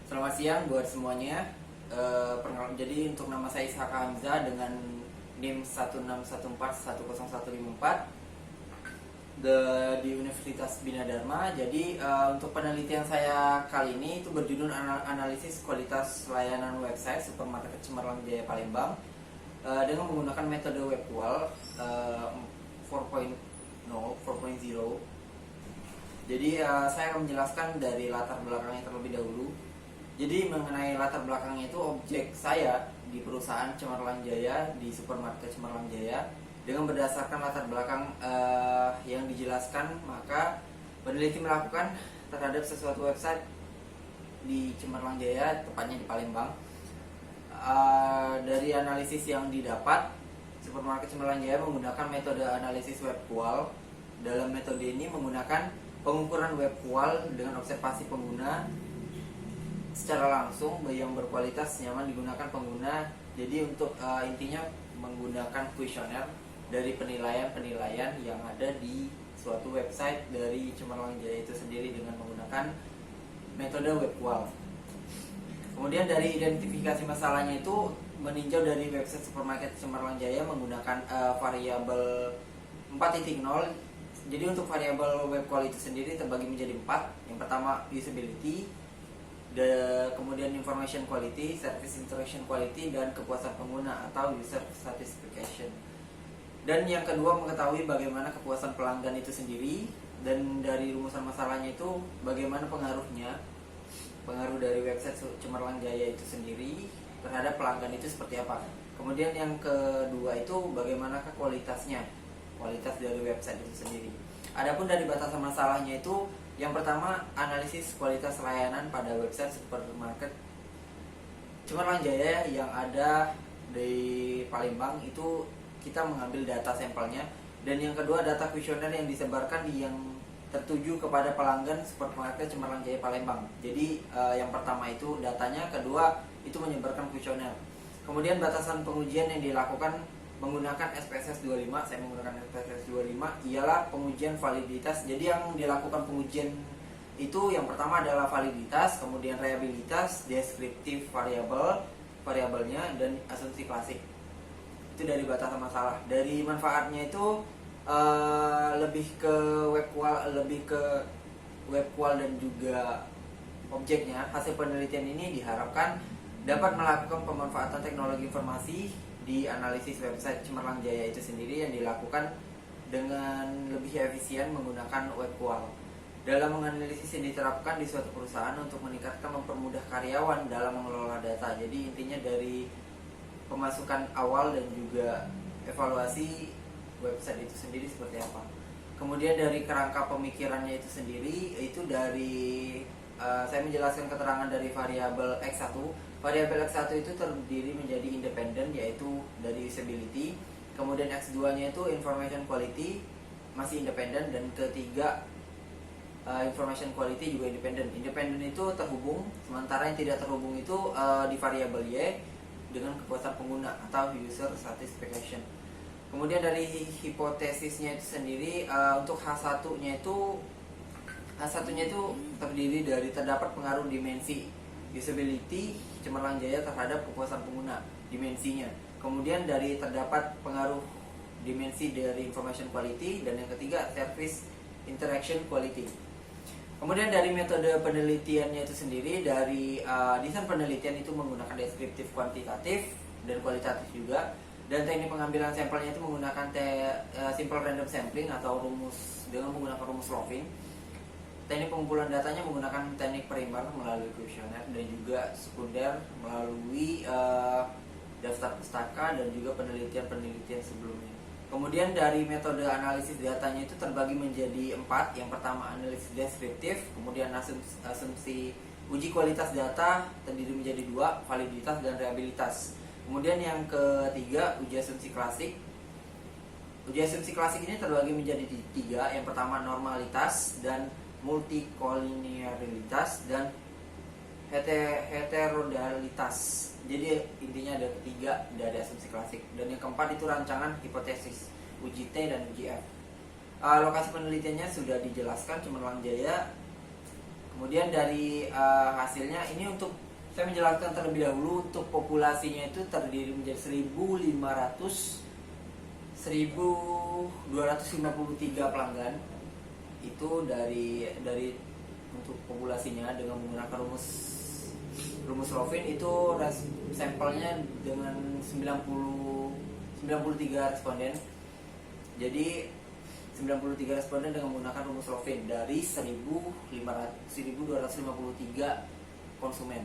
Selamat siang buat semuanya. Jadi untuk nama saya Ishak Hamzah dengan NIM 1614101154 di Universitas Bina Dharma. Jadi untuk penelitian saya kali ini itu berjudul analisis kualitas layanan website supermarket Cemerlang Jaya Palembang dengan menggunakan metode WebQual 4.0. Jadi saya akan menjelaskan dari latar belakangnya terlebih dahulu. Jadi mengenai latar belakangnya itu objek saya di perusahaan Cemerlang Jaya, di supermarket Cemerlang Jaya, dengan berdasarkan latar belakang yang dijelaskan, maka peneliti melakukan terhadap sesuatu website di Cemerlang Jaya, tepatnya di Palembang. Dari analisis yang didapat, supermarket Cemerlang Jaya menggunakan metode analisis WebQual. Dalam metode ini menggunakan pengukuran WebQual dengan observasi pengguna secara langsung yang berkualitas nyaman digunakan pengguna. Jadi untuk intinya menggunakan kuesioner dari penilaian-penilaian yang ada di suatu website dari Cemerlang Jaya itu sendiri dengan menggunakan metode WebQual. Kemudian dari identifikasi masalahnya itu meninjau dari website supermarket Cemerlang Jaya menggunakan variabel 4.0. Jadi untuk variabel WebQual itu sendiri terbagi menjadi 4. Yang pertama usability, kemudian information quality, service interaction quality, dan kepuasan pengguna atau user satisfaction. Dan yang kedua mengetahui bagaimana kepuasan pelanggan itu sendiri, dan dari rumusan masalahnya itu bagaimana pengaruh dari website Cemerlang Jaya itu sendiri terhadap pelanggan itu seperti apa. Kemudian yang kedua itu bagaimana kualitas dari website itu sendiri. Adapun dari batasan masalahnya itu, yang pertama, analisis kualitas layanan pada website supermarket Cemerlang Jaya yang ada di Palembang. Itu kita mengambil data sampelnya. Dan yang kedua, data kuesioner yang disebarkan yang tertuju kepada pelanggan supermarket Cemerlang Jaya Palembang. Jadi yang pertama itu datanya, kedua itu menyebarkan kuesioner. Kemudian batasan pengujian yang dilakukan menggunakan SPSS 25, saya menggunakan SPSS 25, ialah pengujian validitas. Jadi yang dilakukan pengujian itu yang pertama adalah validitas, kemudian reliabilitas, deskriptif variabelnya, dan asumsi klasik. Itu dari batasan masalah. Dari manfaatnya itu lebih ke WebQual dan juga objeknya. Hasil penelitian ini diharapkan dapat melakukan pemanfaatan teknologi informasi di analisis website Cemerlang Jaya itu sendiri yang dilakukan dengan lebih efisien menggunakan WebQual. Dalam menganalisis yang diterapkan di suatu perusahaan untuk meningkatkan mempermudah karyawan dalam mengelola data. Jadi intinya dari pemasukan awal dan juga evaluasi website itu sendiri seperti apa. Kemudian dari kerangka pemikirannya itu sendiri, itu dari saya menjelaskan keterangan dari variabel X1. Variabel X1 itu terdiri menjadi independen, yaitu dari usability. Kemudian X2-nya itu information quality, masih independen. Dan ketiga, information quality juga independen. Independen itu terhubung, sementara yang tidak terhubung itu di variabel Y dengan kepuasan pengguna atau user satisfaction. Kemudian dari hipotesisnya itu sendiri, untuk H1-nya itu terdiri dari terdapat pengaruh dimensi usability Cemerlang Jaya terhadap kepuasan pengguna, dimensinya. Kemudian dari terdapat pengaruh dimensi dari information quality, dan yang ketiga service interaction quality. Kemudian dari metode penelitiannya itu sendiri, dari desain penelitian itu menggunakan deskriptif kuantitatif dan kualitatif juga. Dan teknik pengambilan sampelnya itu menggunakan simple random sampling atau menggunakan rumus Lovin. Teknik pengumpulan datanya menggunakan teknik primer melalui kuesioner, dan juga sekunder melalui daftar pustaka dan juga penelitian sebelumnya. Kemudian dari metode analisis datanya itu terbagi menjadi 4. Yang pertama analisis deskriptif, kemudian asumsi uji kualitas data terdiri menjadi 2, validitas dan reliabilitas. Kemudian yang ketiga uji asumsi klasik. Uji asumsi klasik ini terbagi menjadi 3. Yang pertama normalitas dan multikolinearitas dan heterodalitas. Jadi intinya ada 3 dari asumsi klasik. Dan yang keempat itu rancangan hipotesis, uji T dan uji F. Lokasi penelitiannya sudah dijelaskan, Cemerlang Jaya. Kemudian dari hasilnya ini untuk saya menjelaskan terlebih dahulu, untuk populasinya itu terdiri menjadi 1.253 pelanggan. Itu dari untuk populasinya dengan menggunakan rumus Rovin itu sampelnya dengan 93 responden. Jadi 93 responden dengan menggunakan rumus Rovin dari 1.253 konsumen,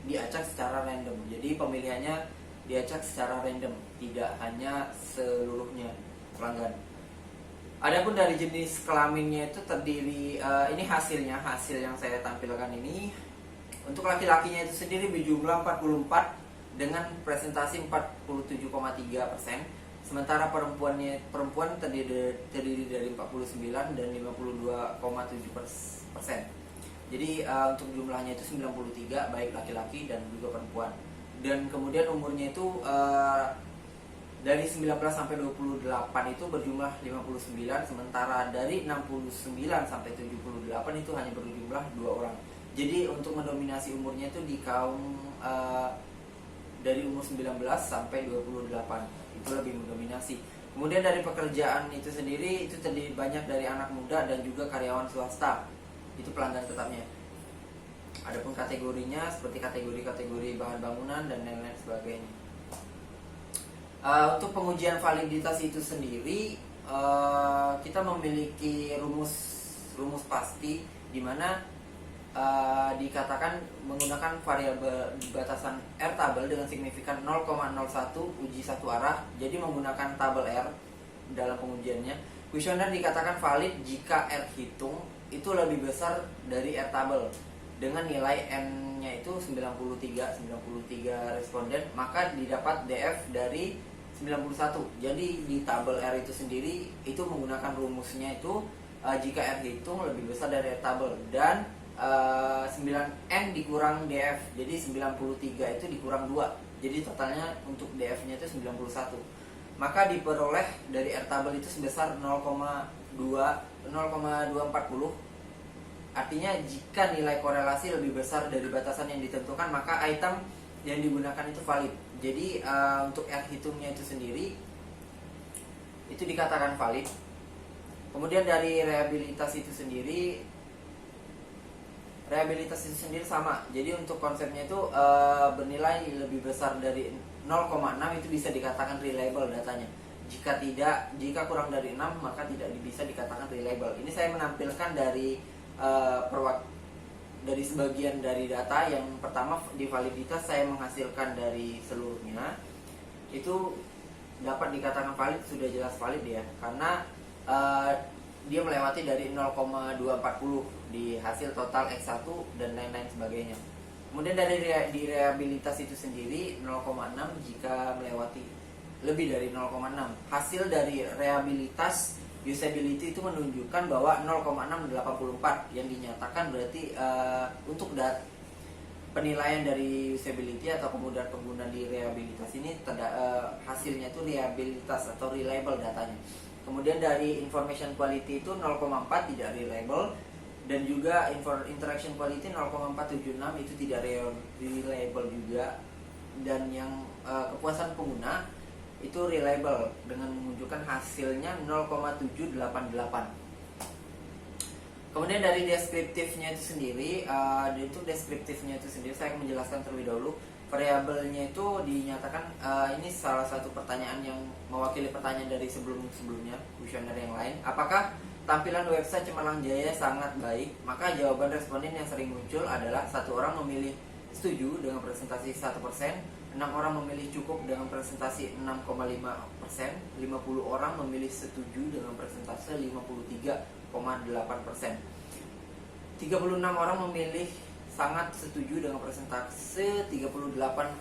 diacak secara random. Jadi pemilihannya diacak secara random, tidak hanya seluruhnya pelanggan. Adapun dari jenis kelaminnya itu terdiri, ini hasil yang saya tampilkan ini. Untuk laki-lakinya itu sendiri berjumlah 44 dengan presentasi 47,3%. Sementara perempuan terdiri dari 49 dan 52,7%. Jadi untuk jumlahnya itu 93, baik laki-laki dan juga perempuan. Dan kemudian umurnya itu dari 19 sampai 28 itu berjumlah 59, sementara dari 69 sampai 78 itu hanya berjumlah 2 orang. Jadi untuk mendominasi umurnya itu di kaum dari umur 19 sampai 28 itu lebih mendominasi. Kemudian dari pekerjaan itu sendiri itu terdiri banyak dari anak muda dan juga karyawan swasta. Itu pelanggan tetapnya. Adapun kategorinya seperti kategori bahan bangunan dan lain-lain sebagainya. Untuk pengujian validitas itu sendiri kita memiliki rumus pasti di mana dikatakan menggunakan variabel batasan R tabel dengan signifikan 0,01 uji satu arah. Jadi menggunakan tabel R dalam pengujiannya. Kuesioner dikatakan valid jika R hitung itu lebih besar dari R tabel dengan nilai N-nya itu 93 responden, maka didapat DF dari 91. Jadi di tabel R itu sendiri itu menggunakan rumusnya itu jika R hitung lebih besar dari R tabel dan 9N dikurang DF, jadi 93 itu dikurang 2, jadi totalnya untuk DF nya itu 91, maka diperoleh dari R tabel itu sebesar 0,240. Artinya jika nilai korelasi lebih besar dari batasan yang ditentukan, maka item yang digunakan itu valid. Jadi untuk R hitungnya itu sendiri itu dikatakan valid. Kemudian dari rehabilitas itu sendiri sama. Jadi untuk konsepnya itu bernilai lebih besar dari 0,6 itu bisa dikatakan reliable datanya. Jika kurang dari 6 maka tidak bisa dikatakan reliable. Ini saya menampilkan dari sebagian dari data. Yang pertama di validitas saya menghasilkan dari seluruhnya. Itu dapat dikatakan valid, sudah jelas valid ya, karena dia melewati dari 0,240 di hasil total X1 dan lain-lain sebagainya. Kemudian dari di rehabilitas itu sendiri 0,6 jika melewati lebih dari 0,6. Hasil dari rehabilitas usability itu menunjukkan bahwa 0,684 yang dinyatakan berarti untuk penilaian dari usability atau kemudahan pengguna di rehabilitas ini hasilnya itu rehabilitas atau reliable datanya. Kemudian dari information quality itu 0,4 tidak reliable, dan juga interaction quality 0,476 itu tidak reliable juga. Dan yang kepuasan pengguna itu reliable dengan menunjukkan hasilnya 0,788. Kemudian dari deskriptifnya itu sendiri, saya akan menjelaskan terlebih dahulu. Variabelnya itu dinyatakan ini salah satu pertanyaan yang mewakili pertanyaan dari sebelumnya kuesioner yang lain. Apakah tampilan website Cemerlang Jaya sangat baik? Maka jawaban responden yang sering muncul adalah 1 orang memilih setuju dengan presentasi 1%, 6 orang memilih cukup dengan presentasi 6,5%, 50 orang memilih setuju dengan presentasi 53,8%, 36 orang memilih sangat setuju dengan persentase 38,7%.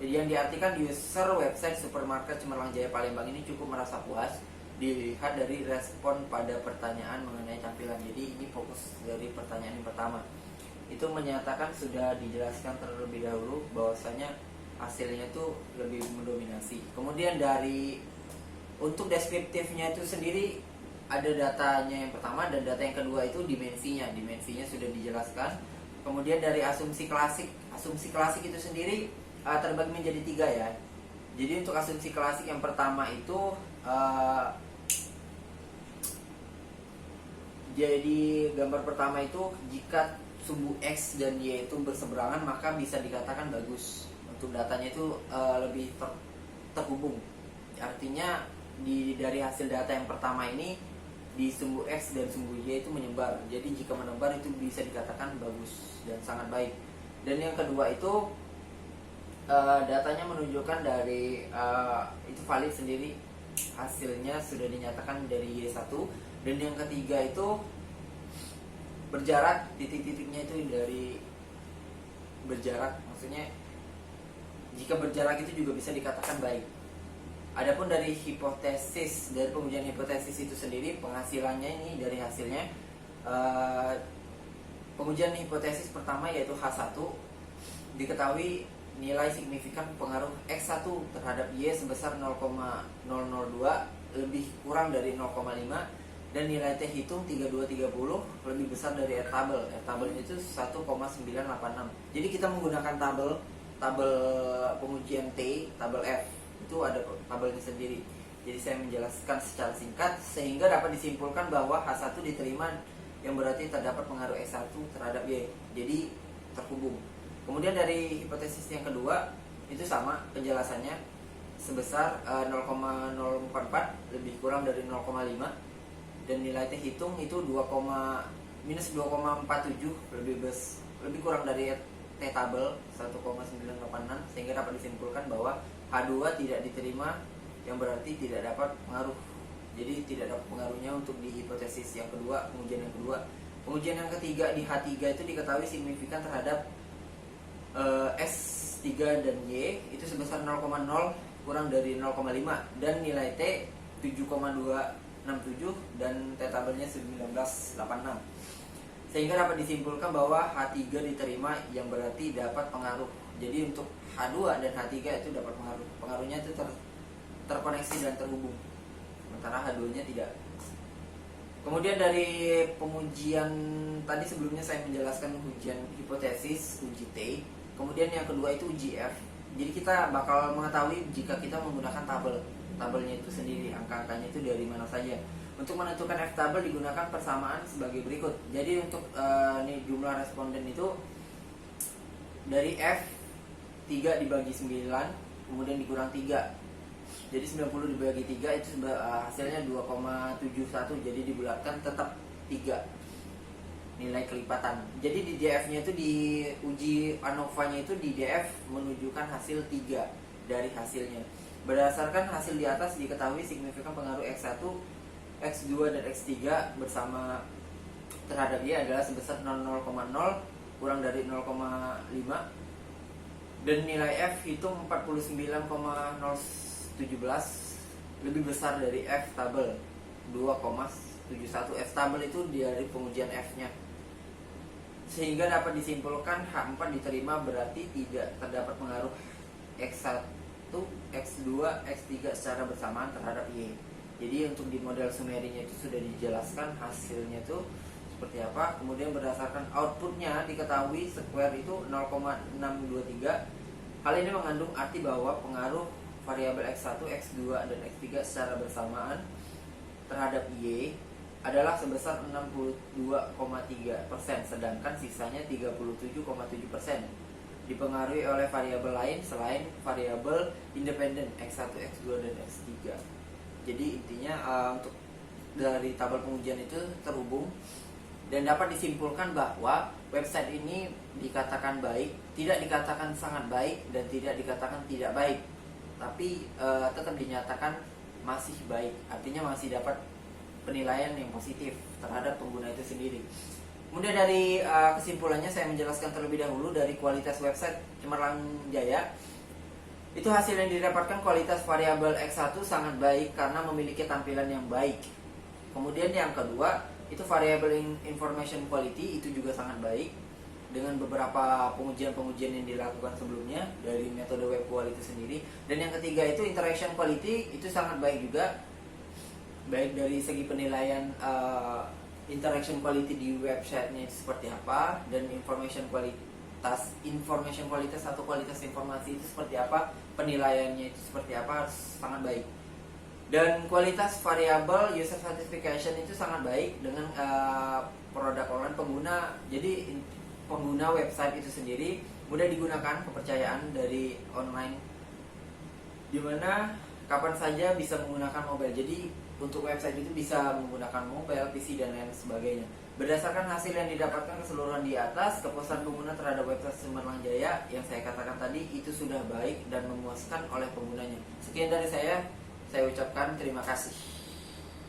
Jadi yang diartikan user website supermarket Cemerlang Jaya Palembang ini cukup merasa puas dilihat dari respon pada pertanyaan mengenai tampilan. Jadi ini fokus dari pertanyaan yang pertama. Itu menyatakan sudah dijelaskan terlebih dahulu bahwasanya hasilnya itu lebih mendominasi. Kemudian dari untuk deskriptifnya itu sendiri ada datanya yang pertama dan data yang kedua itu dimensinya sudah dijelaskan. Kemudian dari asumsi klasik itu sendiri terbagi menjadi 3 ya. Jadi untuk asumsi klasik yang pertama itu jadi gambar pertama itu jika sumbu X dan Y itu berseberangan maka bisa dikatakan bagus. Untuk datanya itu lebih terhubung. Artinya dari hasil data yang pertama ini di sumbu X dan sumbu Y itu menyebar. Jadi jika menebar itu bisa dikatakan bagus dan sangat baik. Dan yang kedua itu datanya menunjukkan dari itu valid sendiri, hasilnya sudah dinyatakan dari Y1. Dan yang ketiga itu berjarak, titik-titiknya itu dari berjarak, maksudnya jika berjarak itu juga bisa dikatakan baik. Adapun dari hipotesis, dari pengujian hipotesis itu sendiri, penghasilannya ini dari hasilnya pengujian hipotesis pertama yaitu H1, diketahui nilai signifikan pengaruh X1 terhadap Y sebesar 0,002 lebih kurang dari 0,5 dan nilai T hitung 3230 lebih besar dari R tabel. R tabel itu 1,986. Jadi kita menggunakan tabel pengujian T, tabel F. Itu ada tabelnya sendiri. Jadi saya menjelaskan secara singkat sehingga dapat disimpulkan bahwa H1 diterima yang berarti terdapat pengaruh X1 terhadap Y. Jadi terhubung. Kemudian dari hipotesis yang kedua itu sama penjelasannya sebesar 0,044 lebih kurang dari 0,5 dan nilai T hitung itu minus 2,47 lebih kurang dari T tabel 1,986 sehingga dapat disimpulkan bahwa H2 tidak diterima yang berarti tidak dapat pengaruh. Jadi tidak dapat pengaruhnya untuk di hipotesis yang kedua, pengujian yang kedua. Pengujian yang ketiga di H3 itu diketahui signifikan terhadap S3 dan Y itu sebesar 0,0 kurang dari 0,5 dan nilai T 7,267 dan T tabelnya 1986 sehingga dapat disimpulkan bahwa H3 diterima yang berarti dapat pengaruh. Jadi untuk H2 dan H3 itu dapat pengaruhnya itu terkoneksi dan terhubung, sementara H2-nya tidak. Kemudian dari pengujian tadi sebelumnya saya menjelaskan ujian hipotesis, uji T. Kemudian yang kedua itu uji F. Jadi kita bakal mengetahui jika kita menggunakan tabelnya itu sendiri, angka-angkanya itu dari mana saja. Untuk menentukan F tabel digunakan persamaan sebagai berikut. Jadi untuk ini jumlah responden itu dari F 3 dibagi 9 kemudian dikurang 3. Jadi 90 dibagi 3 itu hasilnya 2,71. Jadi dibulatkan tetap 3 nilai kelipatan. Jadi di DF-nya itu di uji ANOVA-nya itu di DF menunjukkan hasil 3 dari hasilnya. Berdasarkan hasil di atas diketahui signifikan pengaruh X1, X2 dan X3 bersama terhadap Y adalah sebesar 0,0 kurang dari 0,5 dan nilai F hitung 49,017 lebih besar dari F tabel 2,71. F tabel itu dari pengujian F-nya sehingga dapat disimpulkan H4 diterima berarti tidak terdapat pengaruh X1, X2, X3 secara bersamaan terhadap Y. Jadi untuk di model sumerinya itu sudah dijelaskan hasilnya itu seperti apa. Kemudian berdasarkan outputnya diketahui square itu 0,623. Hal ini mengandung arti bahwa pengaruh variabel X1, X2, dan X3 secara bersamaan terhadap Y adalah sebesar 62,3%, sedangkan sisanya 37,7% dipengaruhi oleh variabel lain selain variabel independen X1, X2, dan X3. Jadi intinya untuk dari tabel pengujian itu terhubung dan dapat disimpulkan bahwa website ini dikatakan baik, tidak dikatakan sangat baik, dan tidak dikatakan tidak baik, tapi tetap dinyatakan masih baik, artinya masih dapat penilaian yang positif terhadap pengguna itu sendiri. Kemudian dari kesimpulannya saya menjelaskan terlebih dahulu dari kualitas website Cemerlang Jaya. Itu hasil yang didapatkan kualitas variabel X1 sangat baik karena memiliki tampilan yang baik. Kemudian yang kedua itu variabel information quality itu juga sangat baik dengan beberapa pengujian-pengujian yang dilakukan sebelumnya dari metode web quality itu sendiri. Dan yang ketiga itu interaction quality itu sangat baik juga baik dari segi penilaian interaction quality di websitenya itu seperti apa, dan information kualitas atau kualitas informasi itu seperti apa, penilaiannya itu seperti apa, harus sangat baik. Dan kualitas variabel user satisfaction itu sangat baik dengan produk online pengguna. Jadi pengguna website itu sendiri mudah digunakan, kepercayaan dari online, dimana kapan saja bisa menggunakan mobile. Jadi untuk website itu bisa menggunakan mobile, PC, dan lain sebagainya. Berdasarkan hasil yang didapatkan keseluruhan di atas, kepuasan pengguna terhadap website Cemerlang Jaya yang saya katakan tadi itu sudah baik dan memuaskan oleh penggunanya. Sekian dari saya ucapkan terima kasih.